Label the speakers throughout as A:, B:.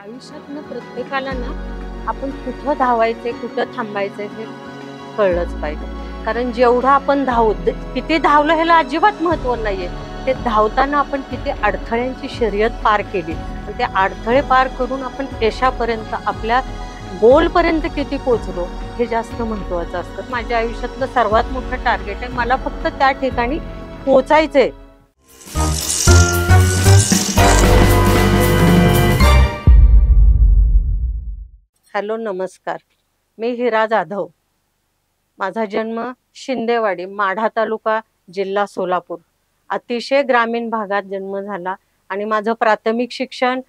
A: आयुष्यात ना प्रत्येकाला ना आपण कुठं धावायचंय कुठं थांबायचंय हे कळलंच पाहिजे. कारण जेवढं आपण किती धावलं ह्याला अजिबात महत्व नाहीये. ते धावताना आपण किती अडथळ्यांची शर्यत पार केली आणि ते अडथळे पार करून आपण यशापर्यंत आपल्या गोल पर्यंत किती पोहोचलो हे जास्त महत्वाचं असतं. माझ्या आयुष्यातलं सर्वात मोठं टार्गेट आहे, मला फक्त त्या ठिकाणी पोहोचायचंय. हॅलो, नमस्कार. मी हिरा जाधव. माझा जन्म शिंदेवाडी, माढा तालुका, जिल्हा सोलापूर. अतिशय ग्रामीण भागात जन्म झाला आणि माझं प्राथमिक शिक्षण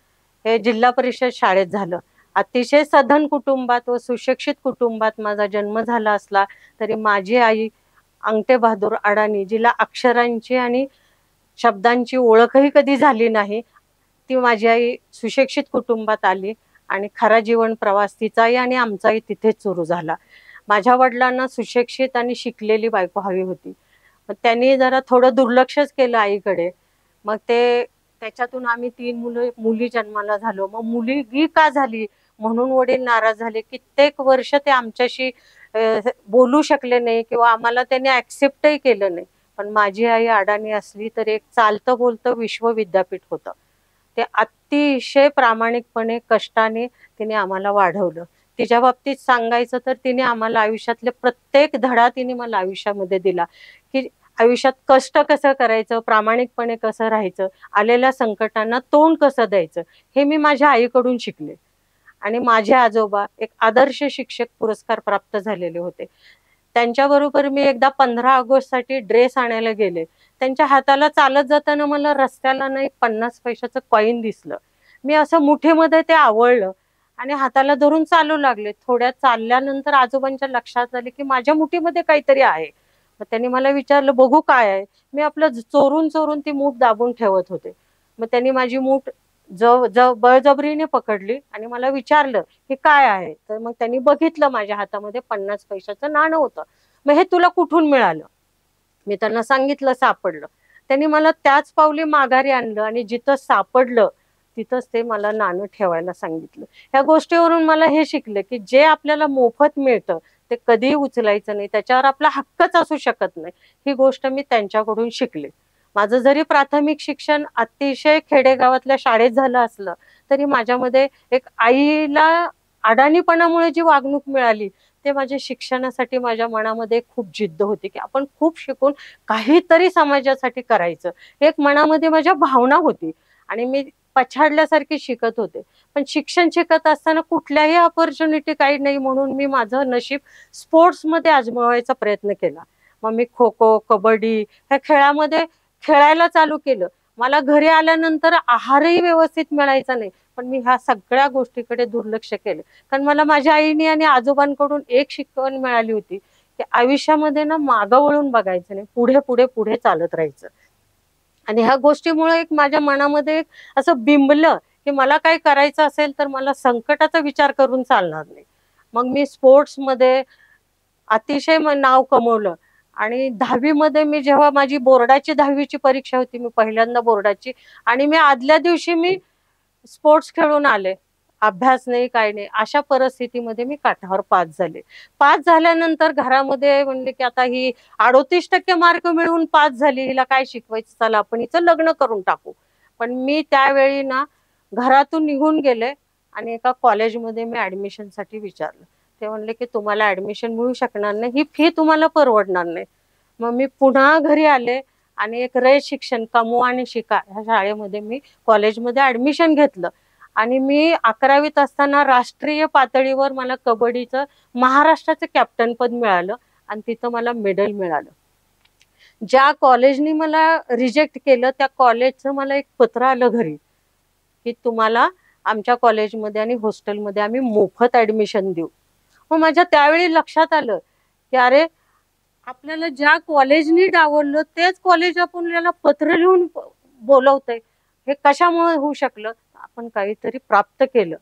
A: हे जिल्हा परिषद शाळेत झालं. अतिशय सधन कुटुंबात व सुशिक्षित कुटुंबात माझा जन्म झाला असला तरी माझी आई अंगठे बहादूर अडाणी, जिला अक्षरांची आणि शब्दांची ओळखही कधी झाली नाही, ती माझी आई सुशिक्षित कुटुंबात आली आणि खरा जीवन प्रवास तिचाही आणि आमचाही तिथेच सुरू झाला. माझ्या वडिलांना सुशिक्षित आणि शिकलेली बायको हवी होती, मग त्यांनी जरा थोडं दुर्लक्षच केलं आईकडे. मग त्याच्यातून आम्ही 3 मुली जन्माला झालो. मग मुलगी का झाली म्हणून वडील नाराज झाले. कित्येक वर्ष ते आमच्याशी बोलू शकले नाही किंवा आम्हाला त्यांनी ऍक्सेप्टही केलं नाही. पण माझी आई अडाणी असली तर एक चालतं बोलतं विश्वविद्यापीठ होतं. ते अतिशय प्रामाणिकपणे कष्टाने तिने आम्हाला वाढवलं. तिच्या बाबतीत सांगायचं तर तिने आम्हाला आयुष्यातले प्रत्येक धडा तिने मला आयुष्यामध्ये दिला, की आयुष्यात कष्ट कसं करायचं, प्रामाणिकपणे कसं राहायचं, आलेल्या संकटांना तोंड कसं द्यायचं, हे मी माझ्या आईकडून शिकले. आणि माझे आजोबा एक आदर्श शिक्षक पुरस्कार प्राप्त झालेले होते. त्यांच्याबरोबर मी एकदा 15 ऑगस्टसाठी ड्रेस आणायला गेले. त्यांच्या हाताला चालत जाताना मला रस्त्याला ना एक 50 पैशाचं कॉईन दिसलं. मी असं मुठीमध्ये ते आवळलं आणि हाताला धरून चालू लागले. थोड्या चालल्यानंतर आजोबांच्या लक्षात आले की माझ्या मुठीमध्ये काहीतरी आहे. मग त्यांनी मला विचारलं, बघू काय आहे. मी आपलं चोरून चोरून ती मूठ दाबून ठेवत होते. मग त्यांनी माझी मूठ बळजबरीने पकडली आणि मला विचारलं हे काय आहे. तर मग त्यांनी बघितलं, माझ्या हातामध्ये 50 पैशाचं नाणं होतं. मग हे तुला कुठून मिळालं. मी त्यांना सांगितलं सापडलं. त्यांनी मला त्याच पावली माघारी आणलं आणि जिथं सापडलं तिथंच ते मला नाणं ठेवायला सांगितलं. ह्या गोष्टीवरून मला हे शिकलं की जे आपल्याला मोफत मिळतं ते कधीही उचलायचं नाही, त्याच्यावर आपला हक्कच असू शकत नाही. ही गोष्ट मी त्यांच्याकडून शिकले. माझं जरी प्राथमिक शिक्षण अतिशय खेडेगावातल्या शाळेत झालं असलं तरी माझ्यामध्ये एक आईला अडाणीपणामुळे जी वागणूक मिळाली ते माझ्या शिक्षणासाठी माझ्या मनामध्ये खूप जिद्द होती की आपण खूप शिकून काहीतरी समाजासाठी करायचं. एक मनामध्ये माझ्या भावना होती आणि मी पछाडल्यासारखी शिकत होते. पण शिक्षण शिकत असताना कुठल्याही ऑपॉर्च्युनिटी काही नाही म्हणून मी माझं नशीब स्पोर्ट्समध्ये आजमावायचा प्रयत्न केला. मग मी खो खो, कबड्डी ह्या खेळामध्ये खेळायला चालू केलं. मला घरी आल्यानंतर आहारही व्यवस्थित मिळायचा नाही, पण मी ह्या सगळ्या गोष्टीकडे दुर्लक्ष केलं. कारण मला माझ्या आईने आणि आजोबांकडून एक शिकवण मिळाली होती की आयुष्यामध्ये ना मागं वळून बघायचं नाही, पुढे पुढे पुढे चालत राहायचं. आणि ह्या गोष्टीमुळे एक माझ्या मनामध्ये एक असं बिंबलं की मला काय करायचं असेल तर मला संकटाचा विचार करून चालणार नाही. मग मी स्पोर्ट्समध्ये अतिशय नाव कमवलं. आणि 10वी मध्ये मी जेव्हा माझी बोर्डाची 10वीची परीक्षा होती, मी पहिल्यांदा बोर्डाची, आणि मी आदल्या दिवशी मी स्पोर्ट्स खेळून आले. अभ्यास नाही काय नाही, अशा परिस्थितीमध्ये मी काठावर पास झाले. पास झाल्यानंतर घरामध्ये म्हणले की आता ही 38% मार्क मिळवून पास झाली, हिला काय शिकवायचं, चला आपण हिचं लग्न करून टाकू. पण मी त्यावेळी ना घरातून निघून गेले आणि एका कॉलेजमध्ये मी ऍडमिशनसाठी विचारलं. ते म्हणले की तुम्हाला ऍडमिशन मिळू शकणार नाही, ही फी तुम्हाला परवडणार नाही. मग मी पुन्हा घरी आले आणि एक रयत शिक्षण कमवा आणि शिका ह्या शाळेमध्ये मी कॉलेजमध्ये ऍडमिशन घेतलं. आणि मी 11वीत असताना राष्ट्रीय पातळीवर मला कबड्डीचं महाराष्ट्राचं कॅप्टन पद मिळालं आणि तिथं मला मेडल मिळालं. ज्या कॉलेजनी मला रिजेक्ट केलं त्या कॉलेजचं मला एक पत्र आलं घरी की तुम्हाला आमच्या कॉलेजमध्ये आणि हॉस्टेलमध्ये आम्ही मोफत ऍडमिशन देऊ. मग माझ्या त्यावेळी लक्षात आलं की अरे, आपल्याला ज्या कॉलेजनी डावललं तेच कॉलेज आपल्याला पत्र लिहून बोलवतंय. हे कशामुळे होऊ शकलं. आपण काहीतरी प्राप्त केलं.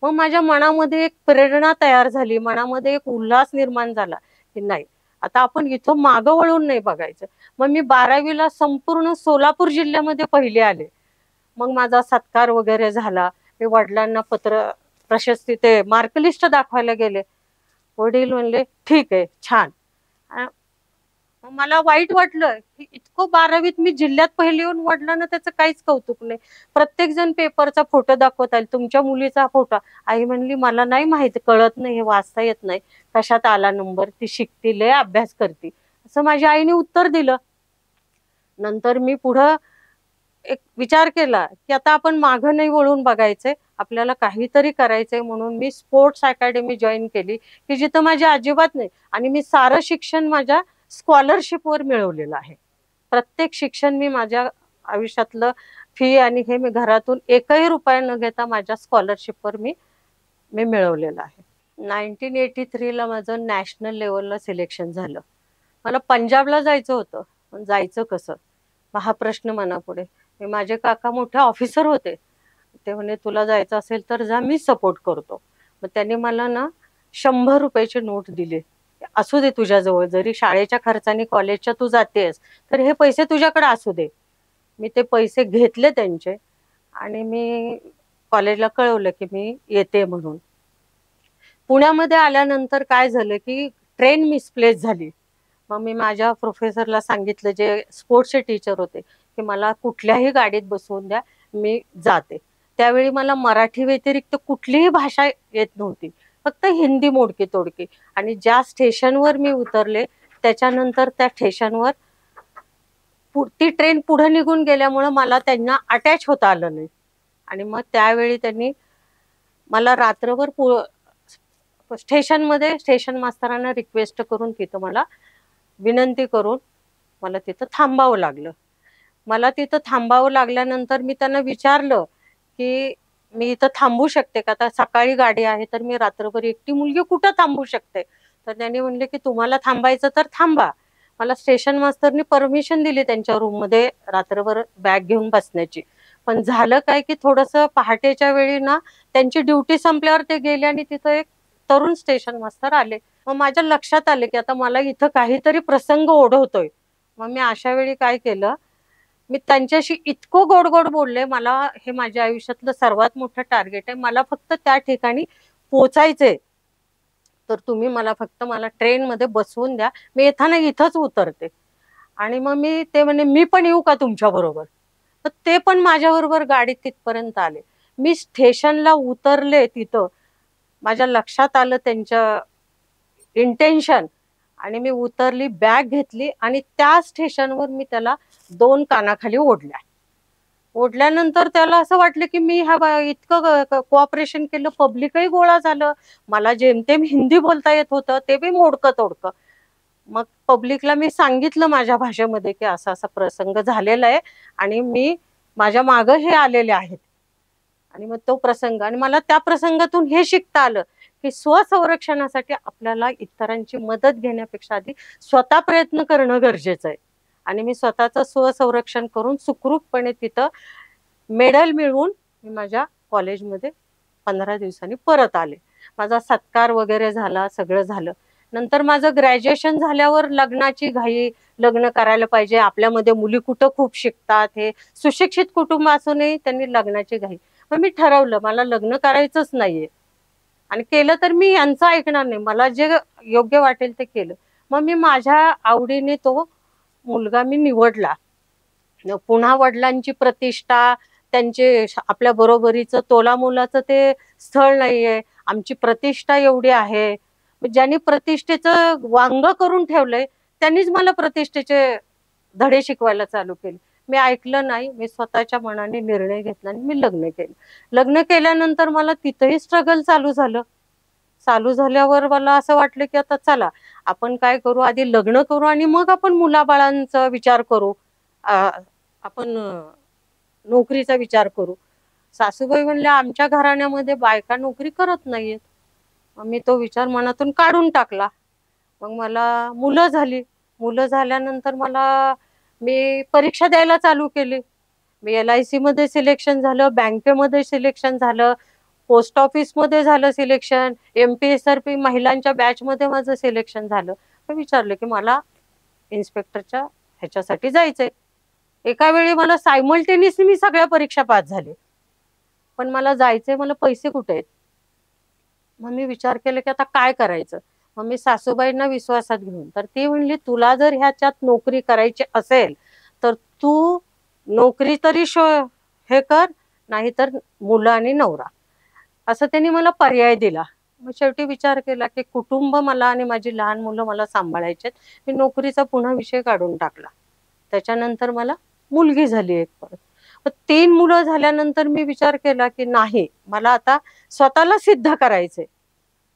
A: मग माझ्या मनामध्ये एक प्रेरणा तयार झाली, मनामध्ये एक उल्हास निर्माण झाला की नाही, आता आपण इथं मागं वळून नाही बघायचं. मग मी 12वीला संपूर्ण सोलापूर जिल्ह्यामध्ये पहिले आले. मग माझा सत्कार वगैरे झाला. मी वडिलांना पत्र प्रशस्ती ते मार्कलिस्ट दाखवायला गेले. वडील म्हणले ठीक आहे, छान. मला वाईट वाटलं की इतकं 12वीत मी जिल्ह्यात पहिली येऊन वडिलांना त्याचं काहीच कौतुक नाही. प्रत्येक जण पेपरचा फोटो दाखवत आहे, तुमच्या मुलीचा फोटो. आई म्हणली मला नाही माहिती, कळत नाही, हे वाचता येत नाही, कशात आला नंबर, ती शिकती, लय अभ्यास करते, असं माझ्या आईने उत्तर दिलं. नंतर मी पुढं एक विचार केला की आता आपण मागं नाही वळून बघायचंय, आपल्याला काहीतरी करायचंय. म्हणून मी स्पोर्ट्स अकॅडमी जॉईन केली की जिथं माझी अजिबात नाही. आणि मी सारं शिक्षण माझ्या स्कॉलरशिपवर मिळवलेलं आहे. प्रत्येक शिक्षण मी माझ्या आयुष्यातलं फी आणि हे मी घरातून एकही रुपया न घेता माझ्या स्कॉलरशिपवर मी मिळवलेलं आहे. 1983ला माझं नॅशनल लेवलला सिलेक्शन झालं. मला पंजाबला जायचं होतं, पण जायचं कसं हा प्रश्न मनापुढे. माझे काका मोठे ऑफिसर होते. ते म्हणे तुला जायचं असेल तर जा, मी सपोर्ट करतो. मग त्यांनी मला ना 100 रुपयाची नोट दिली. असू दे तुझ्याजवळ, जरी शाळेच्या खर्चाने कॉलेजच्या तू जातेस तर हे पैसे तुझ्याकडे असू दे. मी ते पैसे घेतले त्यांचे आणि मी कॉलेजला कळवलं की मी येते म्हणून. पुण्यामध्ये आल्यानंतर काय झालं की ट्रेन मिसप्लेस झाली. मग मी माझ्या प्रोफेसरला सांगितलं, जे स्पोर्ट्सचे टीचर होते, की मला कुठल्याही गाडीत बसवून द्या, मी जाते. त्यावेळी मला मराठी व्यतिरिक्त कुठलीही भाषा येत नव्हती, फक्त हिंदी मोडकी तोडकी. आणि ज्या स्टेशनवर मी उतरले त्याच्यानंतर त्या स्टेशनवर ती ट्रेन पुढे निघून गेल्यामुळे मला त्यांना अटॅच होता आलं नाही. आणि मग त्यावेळी त्यांनी मला रात्रभर स्टेशनमध्ये स्टेशन मास्तरांना रिक्वेस्ट करून तिथं मला विनंती करून मला तिथं थांबावं लागलं. मला तिथं थांबावं लागल्यानंतर मी त्यांना विचारलं की मी इथं थांबू शकते का, आता सकाळी गाडी आहे तर मी रात्रभर एकटी मुलगी कुठं थांबू शकते. तर त्यांनी म्हणले की तुम्हाला थांबायचं तर थांबा. मला स्टेशन मास्तरनी परमिशन दिली त्यांच्या रूम मध्ये रात्रभर बॅग घेऊन बसण्याची. पण झालं काय की थोडंसं पहाटेच्या वेळी ना त्यांची ड्युटी संपल्यावर ते गेले आणि तिथं एक तरुण स्टेशन मास्तर आले. मग माझ्या लक्षात आले की आता मला इथं काहीतरी प्रसंग ओढवतोय. मग मी अशा वेळी काय केलं, मी त्यांच्याशी इतकं गोड गोड बोलले, मला हे माझ्या आयुष्यातलं सर्वात मोठं टार्गेट आहे, मला फक्त त्या ठिकाणी पोचायचंय, तर तुम्ही मला फक्त मला ट्रेनमध्ये बसवून द्या, मी येताना इथंच उतरते. आणि मग ते म्हणे मी पण येऊ का तुमच्या बरोबर. तर ते पण माझ्या बरोबर गाडीत तिथपर्यंत आले. मी स्टेशनला उतरले, तिथं माझ्या लक्षात आलं त्यांचं इंटेन्शन. आणि मी उतरली, बॅग घेतली आणि त्या स्टेशनवर मी त्याला 2 कानाखाली ओढल्या. ओढल्यानंतर त्याला असं वाटलं की मी इतकं कोऑपरेशन केलं, पब्लिकही गोळा झालं, मला जेमतेम हिंदी बोलता येत होतं, ते बी मोडकं तोडकं. मग पब्लिकला मी सांगितलं माझ्या भाषेमध्ये की असा असा प्रसंग झालेला आहे आणि मी माझ्या मागं हे आलेले आहेत. आणि मग तो प्रसंग, आणि मला त्या प्रसंगातून हे शिकता आलं की स्वसंरक्षणासाठी आपल्याला इतरांची मदत घेण्यापेक्षा आधी स्वतः प्रयत्न करणं गरजेचं आहे. आणि मी स्वतःचं स्वसंरक्षण करून सुखरूपपणे तिथं मेडल मिळवून मी माझ्या कॉलेजमध्ये 15 दिवसांनी परत आले. माझा सत्कार वगैरे झाला, सगळं झालं. नंतर माझं ग्रॅज्युएशन झाल्यावर लग्नाची घाई, लग्न करायला पाहिजे, आपल्यामध्ये मुली कुठं खूप शिकतात, हे सुशिक्षित कुटुंब असूनही त्यांनी लग्नाची घाई. मग मी ठरवलं मला लग्न करायचंच नाहीये, आणि केलं तर मी यांचं ऐकणार नाही, मला जे योग्य वाटेल ते केलं. मग मी माझ्या आवडीने तो मुलगा मी निवडला. पुन्हा वडिलांची प्रतिष्ठा, त्यांचे आपल्या बरोबरीचं तोलामोलाचं ते स्थळ नाहीये, आमची प्रतिष्ठा एवढी आहे. ज्यांनी प्रतिष्ठेचं वांग करून ठेवलंय त्यांनीच मला प्रतिष्ठेचे धडे शिकवायला चालू केले. मी ऐकलं नाही, मी स्वतःच्या मनाने निर्णय घेतला आणि मी लग्न केलं. लग्न केल्यानंतर मला तिथंही स्ट्रगल चालू झालं. चालू झाल्यावर मला असं वाटलं की आता चला आपण काय करू, आधी लग्न करू आणि मग आपण मुलाबाळांचा विचार करू, आपण नोकरीचा विचार करू. सासूबाई म्हणल्या आमच्या घराण्यामध्ये बायका नोकरी करत नाहीयेत. मग मी तो विचार मनातून काढून टाकला. मग मला मुलं झाली. मुलं झाल्यानंतर मी परीक्षा द्यायला चालू केली. मी LIC मध्ये सिलेक्शन झालं, बँकेमध्ये सिलेक्शन झालं, पोस्ट ऑफिस मध्ये झालं सिलेक्शन, MPSRP महिलांच्या बॅच मध्ये माझं सिलेक्शन झालं. मी विचारलं की मला इन्स्पेक्टरच्या ह्याच्यासाठी जायचंय. एका वेळी मला सायमल्टेनियसली मी सगळ्या परीक्षा पास झाले. पण मला जायचंय, मला पैसे कुठे आहेत? मग मी विचार केला की आता काय करायचं. मग मी सासूबाईंना विश्वासात घेऊन, तर ती म्हणली तुला जर ह्याच्यात नोकरी करायची असेल तर तू नोकरी तरी हे कर, नाहीतर मुलं आणि नवरा, असं त्यांनी मला पर्याय दिला. मग शेवटी विचार केला की कुटुंब मला आणि माझी लहान मुलं मला सांभाळायचे, मी नोकरीचा पुन्हा विषय काढून टाकला. त्याच्यानंतर मला मुलगी झाली एक परत. 3 मुलं झाल्यानंतर मी विचार केला की नाही, मला आता स्वतःला सिद्ध करायचंय.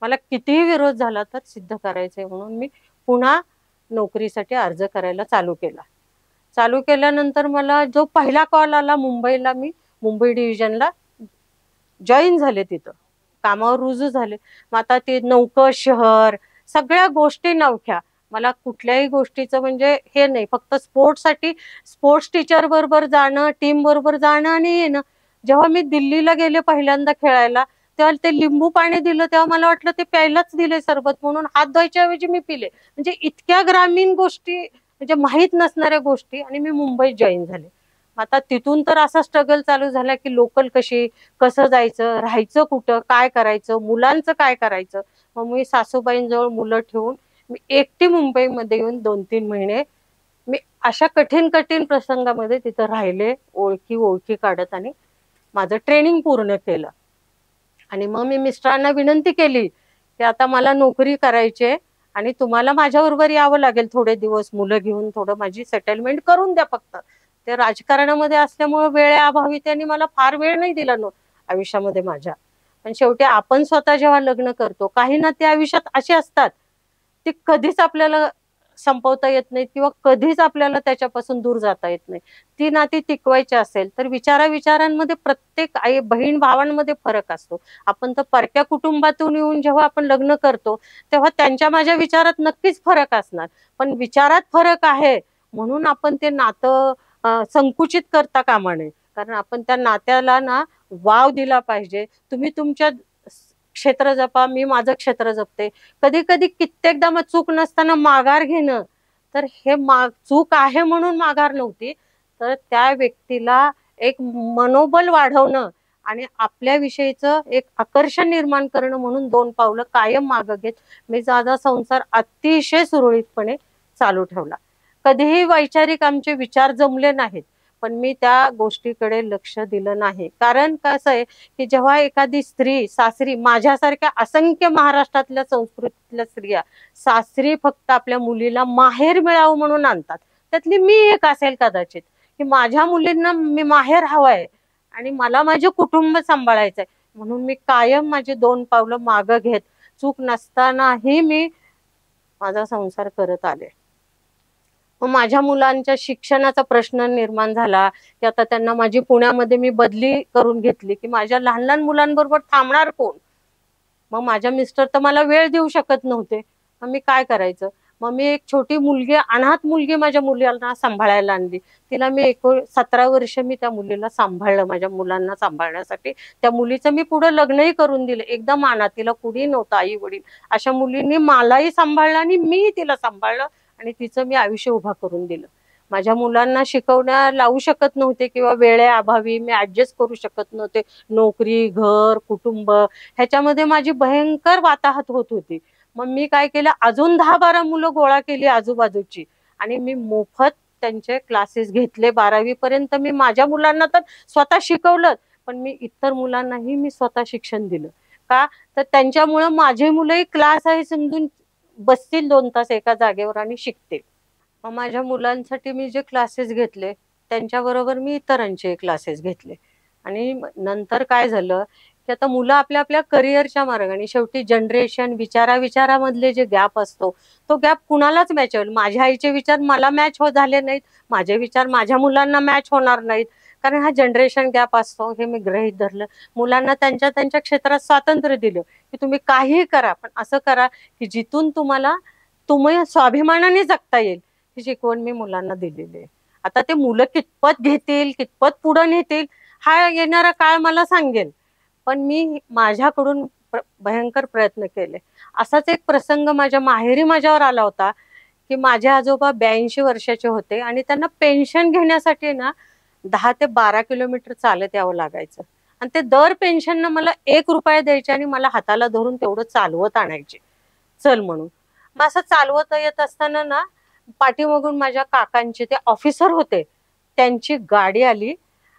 A: मला कितीही विरोध झाला तर सिद्ध करायचंय, म्हणून मी पुन्हा नोकरीसाठी अर्ज करायला चालू केला. चालू केल्यानंतर मला जो पहिला कॉल आला मुंबईला, मी मुंबई डिव्हिजनला जॉईन झाले, तिथं कामावर रुजू झाले. मग आता ते नौकं शहर, सगळ्या गोष्टी नवख्या. मला कुठल्याही गोष्टीचं म्हणजे हे नाही, फक्त स्पोर्ट्ससाठी स्पोर्ट्स टीचर बरोबर जाणं, टीम बरोबर जाणं आणि येणं. जेव्हा मी दिल्लीला गेले पहिल्यांदा खेळायला, तेव्हा ते लिंबू पाणी दिलं, तेव्हा मला वाटलं ते प्यायलाच दिले सरबत, म्हणून हात धुवायच्या ऐवजी मी पिले. म्हणजे इतक्या ग्रामीण गोष्टी, म्हणजे माहीत नसणाऱ्या गोष्टी, आणि मी मुंबईत जॉईन झाले. आता तिथून तर असा स्ट्रगल चालू झाला की लोकल कशी, कसं जायचं, राहायचं कुठं, काय करायचं, मुलांचं काय करायचं. मग मी सासूबाईंजवळ मुलं ठेवून मी एकटी मुंबईमध्ये येऊन 2-3 महिने मी अशा कठीण कठीण प्रसंगामध्ये तिथं राहिले, ओळखी काढत, आणि माझं ट्रेनिंग पूर्ण केलं. आणि मग मी मिस्टरांना विनंती केली की आता मला नोकरी करायची आणि तुम्हाला माझ्याबरोबर यावं लागेल थोडे दिवस, मुलं घेऊन थोडं माझी सेटलमेंट करून द्या फक्त. ते राजकारणामध्ये असल्यामुळे वेळेअभावी त्यांनी मला फार वेळ नाही दिला आयुष्यामध्ये माझ्या. पण शेवटी आपण स्वतः जेव्हा लग्न करतो, काही ना ते आयुष्यात असे असतात ते कधीच आपल्याला संपवता येत नाहीत, किंवा कधीच आपल्याला त्याच्यापासून दूर जाता येत नाही. ती नाती टिकवायची असेल तर विचारांमध्ये प्रत्येक आई बहीण भावांमध्ये फरक असतो. आपण तर परक्या कुटुंबातून येऊन जेव्हा आपण लग्न करतो, तेव्हा त्यांच्या माझ्या विचारात नक्कीच फरक असणार. पण विचारात फरक आहे म्हणून आपण ते नातं संकुचित करता कामा नये. कारण आपण त्या नात्याला ना वाव दिला पाहिजे. तुम्ही तुमच्या क्षेत्र जपा, मी माझं क्षेत्र जपते. कधी कधी कित्येकदा मग चूक नसताना माघार घेणं, तर हे चूक आहे म्हणून माघार नव्हती, तर त्या व्यक्तीला एक मनोबल वाढवणं आणि आपल्याविषयीचं एक आकर्षण निर्माण करणं म्हणून 2 पावलं कायम मागं घेत मी माझा संसार अतिशय सुरळीतपणे चालू ठेवला. कधीही वैचारिक आमचे विचार जमले नाहीत, पण मी त्या गोष्टीकडे लक्ष दिलं नाही. कारण कसं आहे की जेव्हा एखादी स्त्री सासरी, माझ्यासारख्या असंख्य महाराष्ट्रातल्या संस्कृतीतल्या स्त्रिया सासरी फक्त आपल्या मुलीला माहेर मिळावं म्हणून आणतात, त्यातली मी एक असेल कदाचित, की माझ्या मुलींना मी माहेर हवंय आणि मला माझे कुटुंब सांभाळायचंय, म्हणून मी कायम माझे 2 पावलं मागं घेत चूक नसतानाही मी माझा संसार करत आले. मग माझ्या मुलांच्या शिक्षणाचा प्रश्न निर्माण झाला की आता त्यांना माझी पुण्यामध्ये मी बदली करून घेतली, की माझ्या लहान लहान मुलांबरोबर थांबणार कोण. मग माझ्या मिस्टर तर मला वेळ देऊ शकत नव्हते, मग मी काय करायचं. मग मी एक छोटी मुलगी, अनाथ मुलगी माझ्या मुलांना सांभाळायला आणली. तिला मी 17 वर्ष मी त्या मुलीला सांभाळलं, माझ्या मुलांना सांभाळण्यासाठी. त्या मुलीचं मी पुढे लग्नही करून दिलं. एकदम अनाथ, तिला कुणी नव्हतं, आई वडील. अशा मुलींनी मलाही सांभाळलं आणि मीही तिला सांभाळलं आणि तिचं मी आयुष्य उभा करून दिलं. माझ्या मुलांना शिकवण्या लावू शकत नव्हते किंवा वेळेअभावी मी ऍडजस्ट करू शकत नव्हते. नोकरी, घर, कुटुंब ह्याच्यामध्ये माझी भयंकर वाताहत होत होती. मग मी काय केलं, अजून 10-12 मुलं गोळा केली आजूबाजूची आणि मी मोफत त्यांचे क्लासेस घेतले. 12वी पर्यंत मी माझ्या मुलांना तर स्वतः शिकवलं, पण मी इतर मुलांनाही मी स्वतः शिक्षण दिलं. का तर त्यांच्यामुळे माझे मुलंही क्लास आहे समजून बसतील 2 तास एका जागेवर आणि शिकतील. मग माझ्या मुलांसाठी मी जे क्लासेस घेतले त्यांच्याबरोबर मी इतरांचे क्लासेस घेतले. आणि नंतर काय झालं की आता मुलं आपल्या आपल्या करिअरच्या मार्गाने, शेवटी जनरेशन विचारामधले जे गॅप असतो तो गॅप कुणालाच मॅच होईल. माझ्या आईचे विचार मला मॅच झाले नाहीत, माझे विचार माझ्या मुलांना मॅच होणार नाहीत, कारण हा जनरेशन गॅप असतो हे मी गृहीत धरलं. मुलांना त्यांच्या त्यांच्या क्षेत्रात स्वातंत्र्य दिलं की तुम्ही काहीही करा, पण असं करा की जिथून तुम्ही स्वाभिमानाने जगता येईल, ही शिकवण मी मुलांना दिलेली आहे. आता ते मुलं कितपत घेतील, कितपत पुढे नेतील, हा येणारा काळ मला सांगेल. पण मी माझ्याकडून भयंकर प्रयत्न केले. असाच एक प्रसंग माझ्या माहेरी माझ्यावर आला होता की माझे आजोबा 82 वर्षाचे होते आणि त्यांना पेन्शन घेण्यासाठी ना 10 ते 12 किलोमीटर चालत यावं लागायचं. आणि ते दर पेन्शननं मला 1 रुपया द्यायचे आणि मला हाताला धरून तेवढं चालवत आणायचे, चल म्हणून. मग असं चालवत येत असताना ना, पाठीमागून माझ्या काकांचे, ते ऑफिसर होते, त्यांची गाडी आली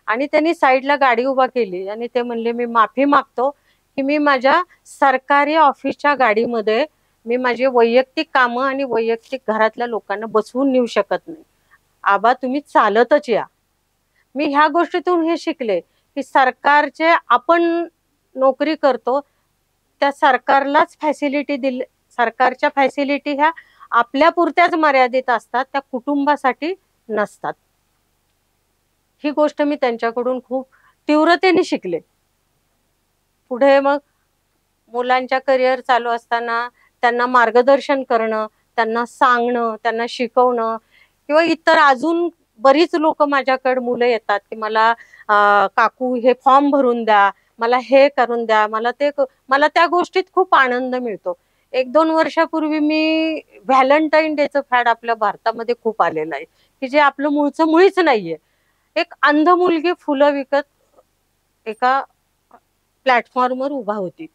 A: आणि त्यांनी साईडला गाडी उभा केली आणि ते म्हणले, मी माफी मागतो की मी माझ्या सरकारी ऑफिसच्या गाडीमध्ये मी माझी वैयक्तिक कामं आणि वैयक्तिक घरातल्या लोकांना बसवून नेऊ शकत नाही. आबा तुम्ही चालतच या. मी ह्या गोष्टीतून हे शिकले की सरकारचे आपण नोकरी करतो त्या सरकारलाच फॅसिलिटी दिली, सरकारच्या फॅसिलिटी ह्या आपल्या पुरत्याच मर्यादित असतात, त्या कुटुंबासाठी नसतात. ही गोष्ट मी त्यांच्याकडून खूप तीव्रतेने शिकले. पुढे मग मुलांच्या करिअर चालू असताना त्यांना मार्गदर्शन करणं, त्यांना सांगणं, त्यांना शिकवणं, किंवा इतर अजून बरीच लोक माझ्याकडे मुलं येतात की मला काकू हे फॉर्म भरून द्या, मला हे करून द्या, मला त्या गोष्टीत खूप आनंद मिळतो. 1-2 वर्षापूर्वी मी व्हॅलेंटाईन डेचं फॅड आपल्या भारतामध्ये खूप आलेलं आहे की जे आपलं मूळचं मुळीच नाहीये. एक अंध मुलगी फुलं विकत एका प्लॅटफॉर्मवर उभा होती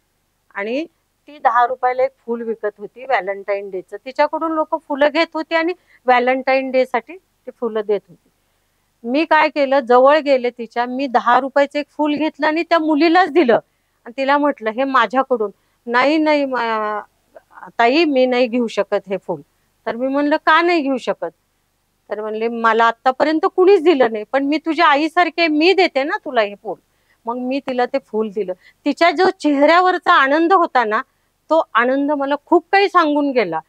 A: आणि ती 10 रुपयाला एक फुल विकत होती व्हॅलेंटाईन डेचं. तिच्याकडून लोक फुलं घेत होती आणि व्हॅलेंटाईन डे साठी ते फुलं देत होती. मी काय केलं, जवळ गेले तिच्या, मी 10 रुपयाचं एक फुल घेतलं आणि त्या मुलीलाच दिलं आणि तिला म्हटलं हे माझ्याकडून. नाही नाही ताई मी नाही घेऊ शकत हे फुल. तर मी म्हणलं का नाही घेऊ शकत? तर म्हणले मला आतापर्यंत कुणीच दिलं नाही, पण मी तुझ्या आईसारखे मी देते ना तुला हे फुल. मग मी तिला ते फुल दिलं. तिच्या जो चेहऱ्यावरचा आनंद होता ना, तो आनंद मला खूप काही सांगून गेला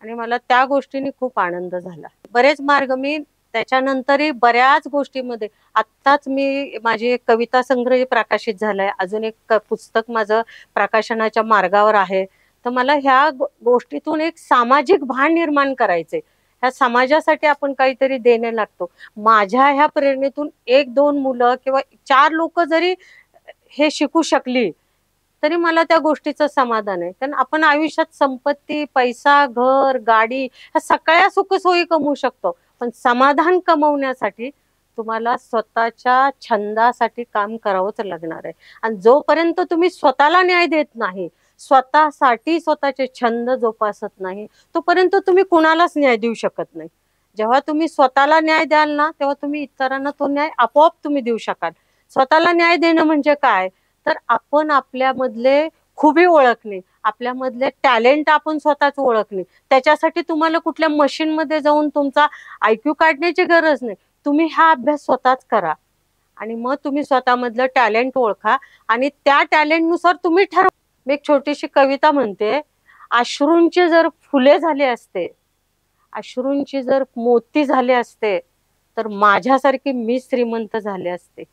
A: आणि मला त्या गोष्टीने खूप आनंद झाला. बरेच मार्ग मी त्याच्यानंतरही बऱ्याच गोष्टीमध्ये, आत्ताच मी माझी एक कविता संग्रह प्रकाशित झालाय, अजून एक पुस्तक माझं प्रकाशनाच्या मार्गावर आहे. तर मला ह्या गोष्टीतून एक सामाजिक भान निर्माण करायचंय. ह्या समाजासाठी आपण काहीतरी देणे लागतो. माझ्या ह्या प्रेरणेतून 1-2 मुलं किंवा 4 लोक जरी हे शिकू शकली तरी मला त्या गोष्टीचं समाधान आहे. कारण आपण आयुष्यात संपत्ती, पैसा, घर, गाडी ह्या सगळ्या सुखसोयी कमवू शकतो, पण समाधान कमवण्यासाठी तुम्हाला स्वतःच्या छंदासाठी काम करावंच लागणार आहे. आणि जोपर्यंत तुम्ही स्वतःला न्याय देत नाही, स्वतःसाठी स्वतःचे छंद जोपासत नाही, तोपर्यंत तुम्ही कुणालाच न्याय देऊ शकत नाही. जेव्हा तुम्ही स्वतःला न्याय द्याल ना, तेव्हा तुम्ही इतरांना तो न्याय आपोआप तुम्ही देऊ शकाल. स्वतःला न्याय देणं म्हणजे काय, तर आपण आपल्यामधले खुबी ओळखणे, आपल्यामधले टॅलेंट आपण स्वतःच ओळखणे. त्याच्यासाठी तुम्हाला कुठल्या मशीन मध्ये जाऊन तुमचा IQ काढण्याची गरज नाही. तुम्ही हा अभ्यास स्वतःच करा आणि मग तुम्ही स्वतःमधलं टॅलेंट ओळखा आणि त्या टॅलेंटनुसार तुम्ही ठरवा. मी एक छोटीशी कविता म्हणते. अश्रूंचे जर फुले झाले असते, अश्रूंची जर मोती झाले असते, तर माझ्यासारखी मी श्रीमंत झाले असते.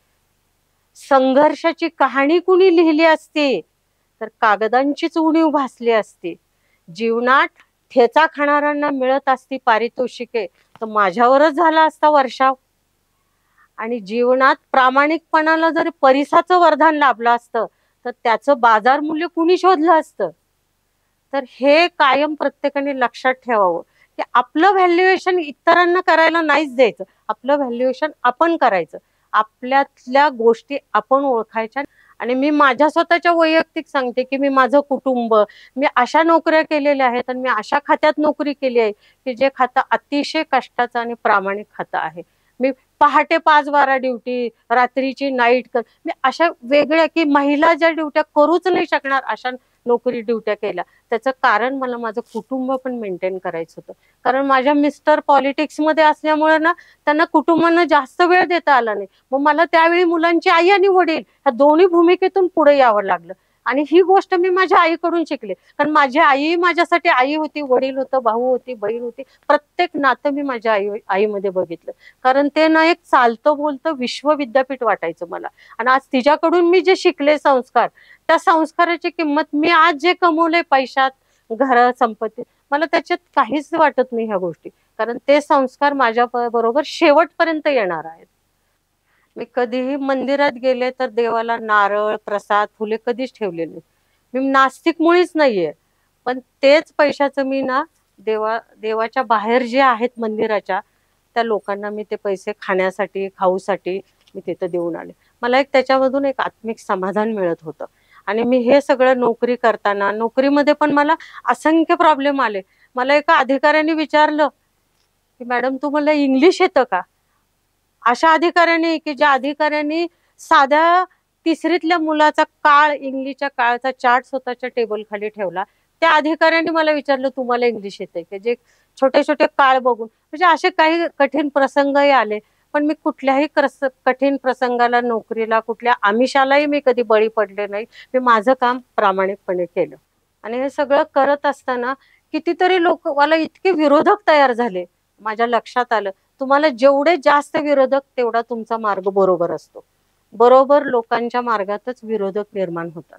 A: संघर्षाची कहाणी कुणी लिहिली असती, तर कागदांचीच उणीव भासली असती. जीवनात ठेचा खाणाऱ्यांना मिळत असती पारितोषिके, तर माझ्यावरच झाला असता वर्षाव. आणि जीवनात प्रामाणिकपणाला जर परिसाचं वरदान लाभलं असतं, तर त्याचं बाजार मूल्य कुणी शोधलं असतं. तर हे कायम प्रत्येकाने लक्षात ठेवावं की आपलं व्हॅल्युएशन इतरांना करायला नाहीच द्यायचं, आपलं व्हॅल्युएशन आपण करायचं. आपल्यातल्या गोष्टी आपण ओळखायच्या. आणि मी माझ्या स्वतःच्या वैयक्तिक सांगते की मी माझं कुटुंब, मी अशा नोकऱ्या केलेल्या आहेत आणि मी अशा खात्यात नोकरी केली आहे की जे खातं अतिशय कष्टाचं आणि प्रामाणिक खातं आहे. मी पहाटे 5-12 ड्युटी, रात्रीची नाईट, मी अशा वेगळ्या की महिला ज्या ड्युट्या करूच नाही शकणार अशा नोकरी ड्युट्या केल्या. त्याचं कारण मला माझं कुटुंब पण मेंटेन करायचं होतं. कारण माझ्या मिस्टर पॉलिटिक्स मध्ये असल्यामुळे ना, त्यांना कुटुंबांना जास्त वेळ देता आला नाही. मग मला त्यावेळी मुलांची आई आणि वडील ह्या दोन्ही भूमिकेतून पुढे यावं लागलं. आणि ही गोष्ट मी माझ्या आईकडून शिकले. कारण माझी आई माझ्यासाठी आई होती, वडील होतं, भाऊ होती, बहीण होती. प्रत्येक नातं मी माझ्या आईमध्ये बघितलं. कारण ते ना एक चालतं बोलतं विश्व विद्यापीठ वाटायचं मला. आणि आज तिच्याकडून मी जे शिकले संस्कार, त्या संस्काराची किंमत मी आज जे कमवले पैशात, घरात, संपत्तीत, मला त्याच्यात काहीच वाटत नाही ह्या गोष्टी. कारण ते संस्कार माझ्या बरोबर शेवटपर्यंत येणार आहेत. मी कधीही मंदिरात गेले तर देवाला नारळ, प्रसाद, फुले कधीच ठेवले नाही. मी नास्तिक मुळीच नाहीये, पण तेच पैशाचं मी ना देवाच्या बाहेर जे आहेत मंदिराच्या, त्या लोकांना मी ते पैसे खाण्यासाठी, खाऊसाठी मी तिथं देऊन आले. मला एक त्याच्यामधून एक आत्मिक समाधान मिळत होतं. आणि मी हे सगळं नोकरी करताना, नोकरीमध्ये पण मला असंख्य प्रॉब्लेम आले. मला एका अधिकाऱ्याने विचारलं की मॅडम तुम्हाला इंग्लिश येतं का? अशा अधिकाऱ्याने की ज्या अधिकाऱ्यांनी साध्या तिसरीतल्या मुलाचा इंग्लिशच्या काळचा चार्ट स्वतःच्या टेबल खाली ठेवला. त्या अधिकाऱ्यांनी मला विचारलं तुम्हाला इंग्लिश येते का? जे छोटे छोटे काळ बघून म्हणजे असे काही कठीण प्रसंगही आले. पण मी कुठल्याही कठीण प्रसंगाला, नोकरीला, कुठल्या आमिषालाही मी कधी बळी पडले नाही. मी माझं काम प्रामाणिकपणे केलं. आणि हे सगळं करत असताना कितीतरी लोक मला इतके विरोधक तयार झाले. माझ्या लक्षात आलं तुम्हाला जेवढे जास्त विरोधक तेवढा तुमचा मार्ग बरोबर असतो. बरोबर लोकांच्या मार्गातच विरोधक निर्माण होतात.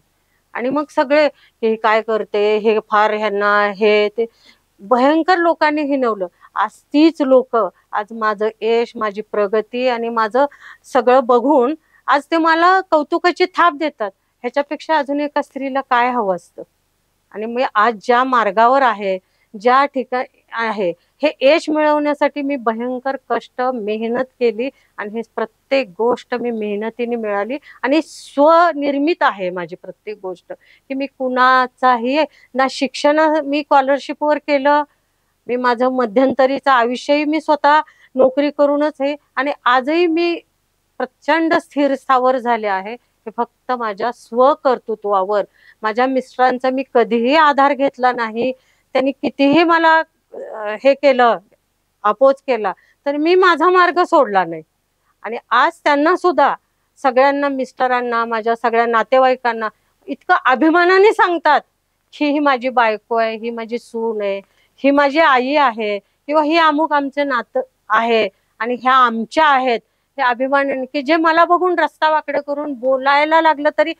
A: आणि मग सगळे हे काय करते, हे फार ह्यांना हे ते भयंकर लोकांनी हिणवलं. आज तीच लोक आज माझं यश, माझी प्रगती आणि माझं सगळं बघून आज ते मला कौतुकाची थाप देतात. ह्याच्यापेक्षा अजून एका स्त्रीला काय हवं असतं? आणि मी आज ज्या मार्गावर आहे, ज्या ठिकाणी आहे, हे यश मिळवण्यासाठी मी भयंकर कष्ट, मेहनत केली आणि हे प्रत्येक गोष्ट मी मेहनतीने मिळाली आणि स्वनिर्मित आहे माझी प्रत्येक गोष्ट. की मी कुणाचाही ना शिक्षण मी स्कॉलरशिपवर केलं. मी माझं मध्यंतरीचं आयुष्यही मी स्वतः नोकरी करूनच आहे आणि आजही मी प्रचंड स्थिर स्थावर झाले आहे. हे फक्त माझ्या स्वकर्तृत्वावर. माझ्या मिस्टरांचा मी कधीही आधार घेतला नाही. त्यांनी कितीही मला हे केलं, अपोज केला, तर मी माझा मार्ग सोडला नाही. आणि आज त्यांना सुद्धा, सगळ्यांना, मिस्टरांना, माझ्या सगळ्या नातेवाईकांना इतकं अभिमानाने सांगतात की ही माझी बायको आहे, ही माझी सून आहे, ही माझी आई आहे किंवा ही अमुक आमचे नातं आहे आणि ह्या आमच्या आहेत. हे अभिमानाने की जे मला बघून रस्ता वाकडे करून बोलायला लागलं तरी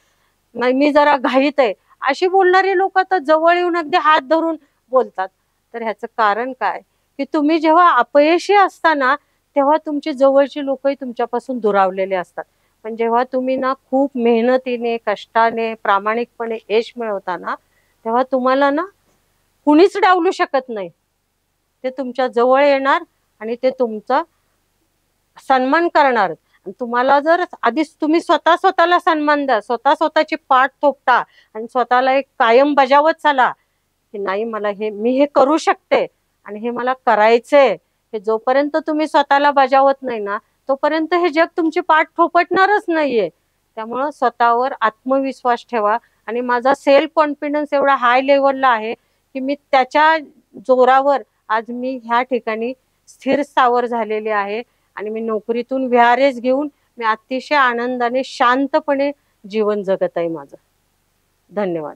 A: मी जरा घाईत आहे अशी बोलणारी लोक तर जवळ येऊन अगदी हात धरून बोलतात. तर ह्याचं कारण काय की तुम्ही जेव्हा अपयशी असताना तेव्हा तुमची जवळची लोकही तुमच्यापासून दुरावलेले असतात. पण जेव्हा तुम्ही ना खूप मेहनतीने, कष्टाने, प्रामाणिकपणे यश मिळवताना तेव्हा तुम्हाला ना कुणीच डावलू शकत नाही. ते तुमच्या जवळ येणार आणि ते तुमचा सन्मान करणार. तुम्हाला जर आधीच तुम्ही स्वतःला सन्मान द्या, स्वतःची पाठ थोपटा आणि स्वतःला एक कायम बजावत चला की नाही मला मी हे करू शकते आणि हे मला करायचंय. हे जोपर्यंत तुम्ही स्वतःला बजावत नाही ना तोपर्यंत हे जग तुमची पाठ थोपटणारच नाहीये. त्यामुळं स्वतःवर आत्मविश्वास ठेवा. आणि माझा सेल्फ कॉन्फिडन्स एवढा हाय लेवलला आहे की मी त्याच्या जोरावर आज मी ह्या ठिकाणी स्थिर स्थावर झालेले आहे. आणि मी नोकरीतून व्यारेज घेऊन मी अतिशय आनंदाने, शांतपणे जीवन जगत आहे माझं. धन्यवाद.